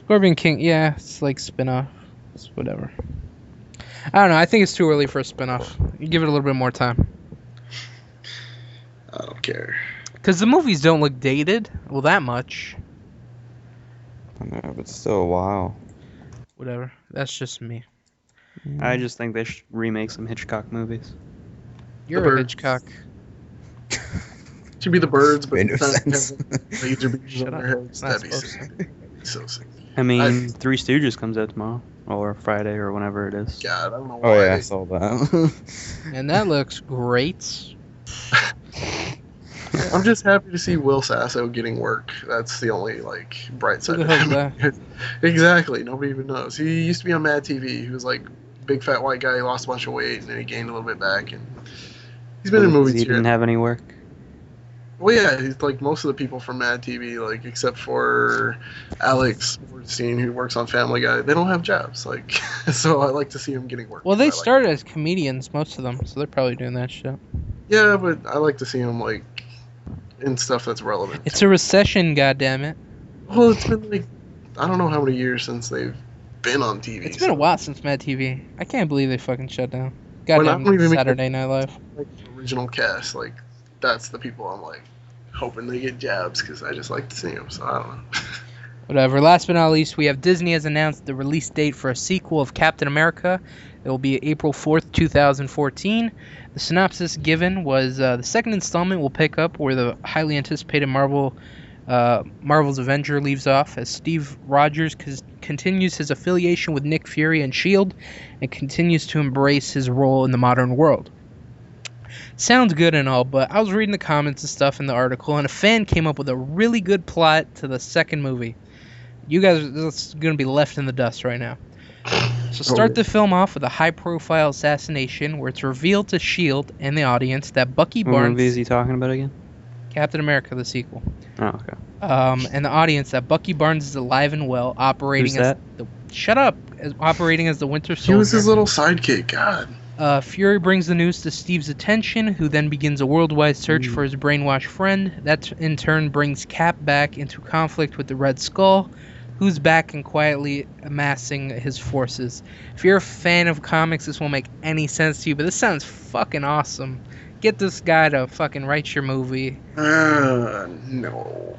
Scorpion King, yeah, it's like spin-off. It's whatever. I don't know. I think it's too early for a spin-off. You give it a little bit more time. I don't care. Because the movies don't look dated. Well, that much. I know, but still a while. Whatever. That's just me. I just think they should remake some Hitchcock movies. You're a Birds. Hitchcock. Should be the birds, but Made no not have sense. laser beams Shut on up. their heads. It's not That'd be supposed sick. So sick. I mean, Three Stooges comes out tomorrow, or Friday, or whenever it is. God, I don't know why. Oh yeah, I saw that. And that looks great. I'm just happy to see Will Sasso getting work. That's the only bright side. Who of the hell's him. that? Exactly. Nobody even knows. He used to be on Mad TV. He was like big fat white guy. He lost a bunch of weight and then he gained a little bit back. And He's been in movies He here. didn't have any work. Well, yeah, he's like most of the people from Mad TV, like except for Alex Borstein, who works on Family Guy, they don't have jobs. Like, so I like to see him getting work. Well, they I like- started as comedians, most of them, so they're probably doing that shit. Yeah, but I like to see him like in stuff that's relevant. It's a recession, goddammit. Well, it's been like I don't know how many years since they've been on TV. It's been a while since Mad TV. I can't believe they fucking shut down. Well, I Goddamn don't even make Saturday Night Live. Like the original cast, like that's the people I'm like hoping they get jabs because I just like to see them. So I don't know. Whatever. Last but not least, we have Disney has announced the release date for a sequel of Captain America. It will be April 4th, 2014. The synopsis given was the second installment will pick up where the highly anticipated Marvel's Avenger leaves off as Steve Rogers continues his affiliation with Nick Fury and S.H.I.E.L.D. and continues to embrace his role in the modern world. Sounds good and all, but I was reading the comments and stuff in the article, and a fan came up with a really good plot to the second movie. You guys, it's going to be left in the dust right now. So start the film off with a high-profile assassination where it's revealed to S.H.I.E.L.D. and the audience that Bucky What Barnes... movie is he talking about again? Captain America, the sequel. Oh, okay. And the audience that Bucky Barnes is alive and well, operating Who's as the... Shut up! Operating as the Winter Soldier. He was his little sidekick. God. Fury brings the news to Steve's attention, who then begins a worldwide search for his brainwashed friend. That in turn brings Cap back into conflict with the Red Skull, who's back and quietly amassing his forces. If you're a fan of comics, this won't make any sense to you, but this sounds fucking awesome. Get this guy to fucking write your movie. No.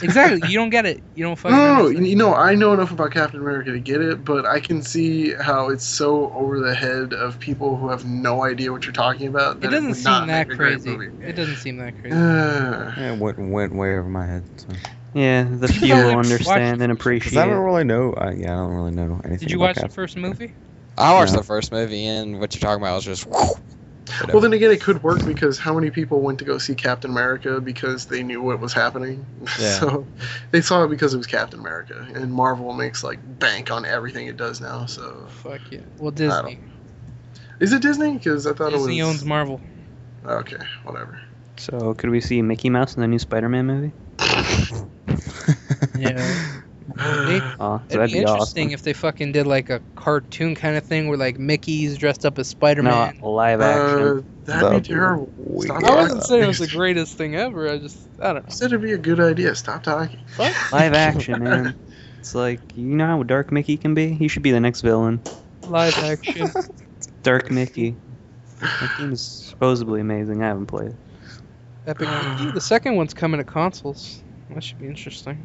Exactly, you don't get it. You don't fucking No, understand. you know, I know enough about Captain America to get it, but I can see how it's so over the head of people who have no idea what you're talking about. It That doesn't would seem not that make a great crazy. movie. It doesn't seem that crazy. Yeah, it went way over my head. So. Yeah, the People few don't will watch- understand and 'Cause appreciate. I don't really know. I don't really know anything. Did you about watch the Captain first movie? I watched Yeah. the first movie, and what you're talking about was just. Well, then again, it could work because how many people went to go see Captain America because they knew what was happening? Yeah. So they saw it because it was Captain America, and Marvel makes like bank on everything it does now. So Fuck yeah. Well, Disney. is it Disney? Because I thought Disney it was. owns Marvel. Okay, whatever. So, could we see Mickey Mouse in the new Spider-Man movie? Yeah. Oh, It'd that'd be be interesting awesome. if they fucking did like a cartoon kind of thing where like Mickey's dressed up as Spider-Man. No, live action. That'd That'd be be terrible. weird. Stop I talking. wasn't saying it was the greatest thing ever. I don't know. You said it'd be a good idea. Stop talking. Fuck. Live action, man. It's like, you know how dark Mickey can be? He should be the next villain. Live action. Dark Mickey. That game is supposedly amazing. I haven't played it. Epic. The second one's coming to consoles. That should be interesting.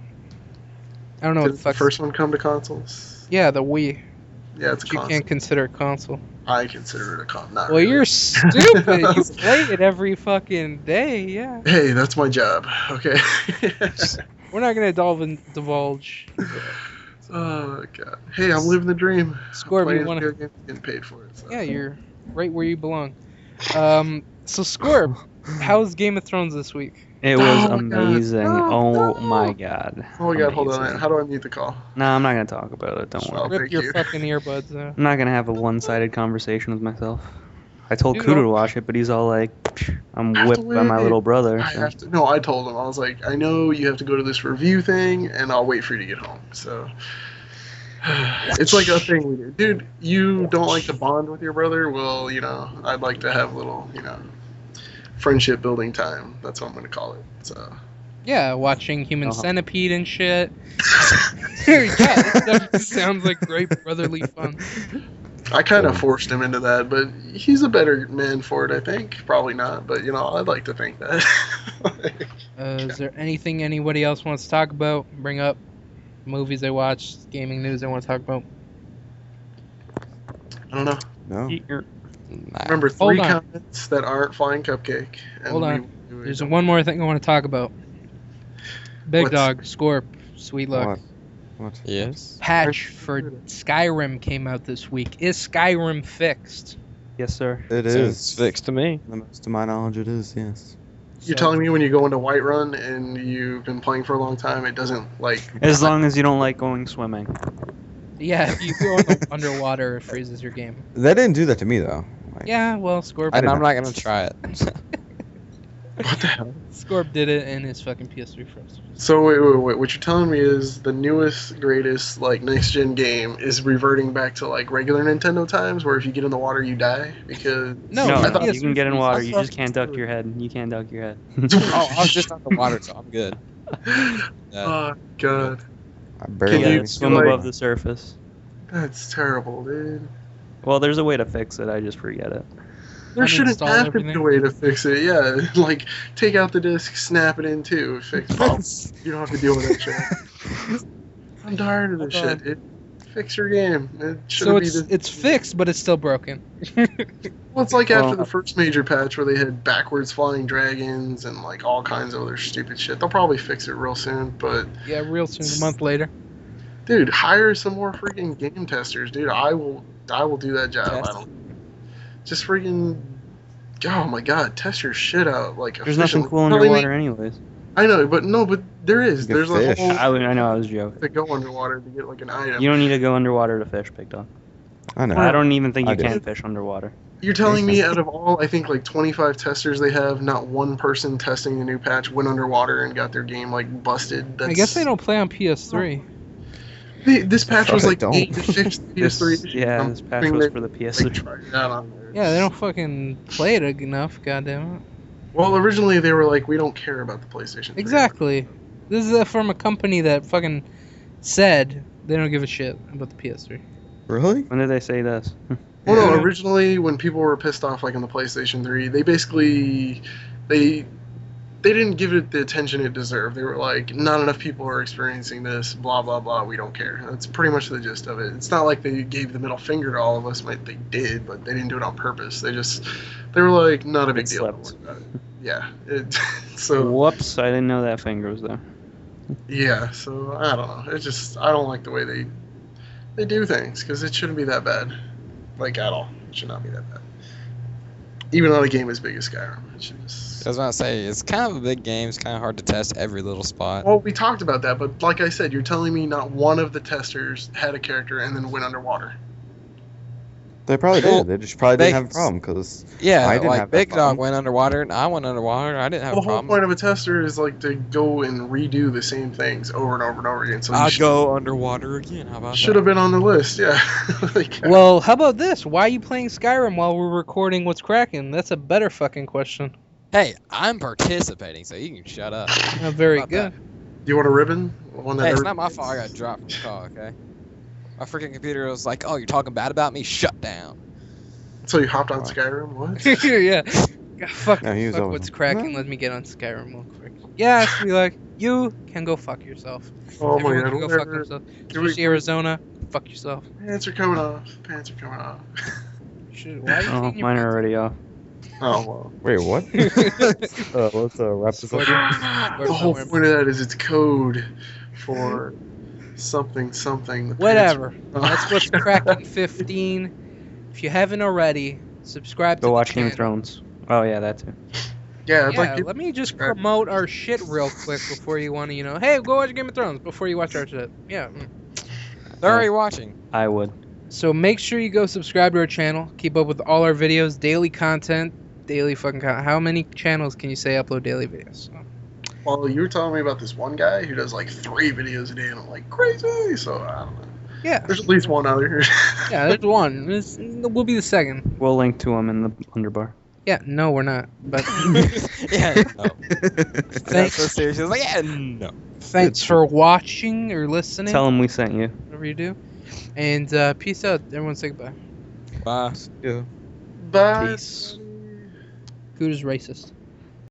I don't know what Did the the fuck. first one come to consoles? Yeah, the Wii. Yeah, it's a But you console. can't consider it console. I consider it a console. Not Well, really. you're stupid. You play it every fucking day. Yeah. Hey, that's my job. Okay. We're not gonna divulge. Oh god. Hey, I'm living the dream. Scorb, Playing you wanna? video games, getting paid for it. So. Yeah, you're right where you belong. So Scorb, how was Game of Thrones this week? It was Oh my God. amazing. No, oh no. my god. Oh my god, hold on. Amazing. How do I mute the call? No, I'm not gonna talk about it. Don't Oh, worry. Rip thank your you. fucking earbuds out. I'm not gonna have a one-sided conversation with myself. I told Dude, Kudo to don't- watch it, but he's all like, I'm I have to whipped by my wait. little brother. I so- have to. No, I told him. I was like, I know you have to go to this review thing, and I'll wait for you to get home. So it's like a thing we do. Dude, you don't like to bond with your brother? Well, you know, I'd like to have a little, you know, friendship building time. That's what I'm gonna call it. So Yeah, watching Human Uh-huh. Centipede and shit. Yeah, that stuff sounds like great brotherly fun. I kind of forced him into that, but he's a better man for it, I think. Probably not, but you know, I'd like to think that. Is there anything anybody else wants to talk about? Bring up movies they watched, gaming news they want to talk about. I don't know. No. Nah. Remember Hold 3 on. comments that aren't flying cupcake. And Hold on. we There's don't- one more thing I want to talk about. Big What's- Dog, Scorp, Sweet Luck. What? What? Yes. Patch for Skyrim came out this week. Is Skyrim fixed? Yes, sir. It It's is. fixed to me. The most to my knowledge, it is. Yes. You're telling me when you go into Whiterun and you've been playing for a long time, it doesn't like. As long as you don't like going swimming. Yeah, if you go in the underwater, it freezes your game. That didn't do that to me though. Yeah, well, Scorp. I And didn't I'm not gonna try it. What the hell? Scorp did it in his fucking PS3 first. So wait. What you're telling me is the newest, greatest, like, next-gen game is reverting back to, like, regular Nintendo times, where if you get in the water, you die? Because... No, No, I thought- you can get in water. You thought- just can't duck your head. You can't duck your head. Oh, I was just underwater, so I'm good. Oh, God. I barely Can you Swim like- above the surface. That's terrible, dude. Well, there's a way to fix it. I just forget it. There shouldn't Uninstall have to be a everything. way to fix it. Yeah, like, take out the disc, snap it in too. Fix problems. You don't have to deal with that shit. I'm tired of this shit, dude. Fix your game. It So shouldn't be it's this. it's fixed, but it's still broken. Well, it's like Well- after the first major patch where they had backwards flying dragons and, like, all kinds of other stupid shit. They'll probably fix it real soon, but Yeah, real soon, a month later. dude, hire some more freaking game testers, dude. I will do that job. I Test? don't. Just freaking. Oh my god, test your shit out like. There's nothing efficiently. cool Telling me- underwater, anyways. I know, but no, but there is. You can There's a fish. whole I know I was joking. to go underwater to get like an item. You don't need to go underwater to fish, Big Dog. I know. I don't even think I you do. can fish underwater. You're telling me out of all, I think like 25 testers they have, not one person testing the new patch went underwater and got their game like busted. That's, I guess they don't play on PS3. This patch was They like don't. 8 to fix the PS3. issues. Yeah, I'm this patch hoping was that for the they PS3. tried it out on there. Yeah, they don't fucking play it enough. Goddamn it. Well, originally they were like, we don't care about the PlayStation 3. Exactly. This is from a company that fucking said they don't give a shit about the PS3. Really? When did they say this? Well, no, Yeah. originally when people were pissed off, like on the PlayStation 3, they basically they didn't give it the attention it deserved. They were like, not enough people are experiencing this, blah blah blah. We don't care. That's pretty much the gist of it. It's not like they gave the middle finger to all of us. They did, but they didn't do it on purpose. They were like, not a big It deal. Don't slipped. worry about it. Yeah. So Whoops! I didn't know that finger was there. yeah. So I don't know. It's just I don't like the way they do things because it shouldn't be that bad, like at all. It should not be that bad. Even on a game as big as Skyrim, it should just. I was about to say, it's kind of a big game. It's kind of hard to test every little spot. Well, we talked about that, but like I said, you're telling me not one of the testers had a character and then went underwater. They probably Well, did. They just probably didn't they- have a problem because Yeah, I didn't like have that Big Dog problem. went underwater and I went underwater. I didn't have The a whole problem. point of a tester is like to go and redo the same things over and over and over again. So I'll you go underwater again. How about should that? have been on the list, yeah. Like, Well, how about this? Why are you playing Skyrim while we're recording What's Crackin'? That's a better fucking question. Hey, I'm participating, so you can shut up. Very How about good. do you want a ribbon? One that Hey, it's every- not my fault I got dropped from the call, okay? My freaking computer was like, oh, you're talking bad about me? Shut down. So you hopped on Skyrim? What? Yeah. God, fuck, No, he was fuck over. What's Crackin'? Let me get on Skyrim real quick. Yeah, it's be like, you can go fuck yourself. Oh my Everyone god, can go fuck whatever. themselves. Do we- Especially Arizona, fuck yourself. Pants are coming off. Pants are coming off. Shit, why are you Oh, taking your mine are pants already off. Oh well. wait, what? Let's wrap this up. The whole point of that is it's code for something. The Whatever. pants- That's What's Crackin' 15. If you haven't already, subscribe to Go the watch Game channel. of Thrones. Oh yeah, that too. Yeah, I'd Yeah, like let me just promote our shit real quick before you want to, hey, go watch Game of Thrones before you watch our shit. Yeah. They're already watching. I would. So make sure you go subscribe to our channel. Keep up with all our videos, daily content, daily fucking content. How many channels can you say upload daily videos? Well, you were telling me about this one guy who does like 3 videos a day, and I'm like crazy. So I don't know. Yeah. There's at least one other. Yeah, there's one. We'll be the second. We'll link to them in the underbar. Yeah, no, we're not. But Yeah, no. That's thanks, so serious. He was like, yeah, no. thanks for watching or listening, Tell them we sent you. whatever you do. And peace out. Everyone say goodbye. Bye. Yeah. Bye. Peace. Who's racist?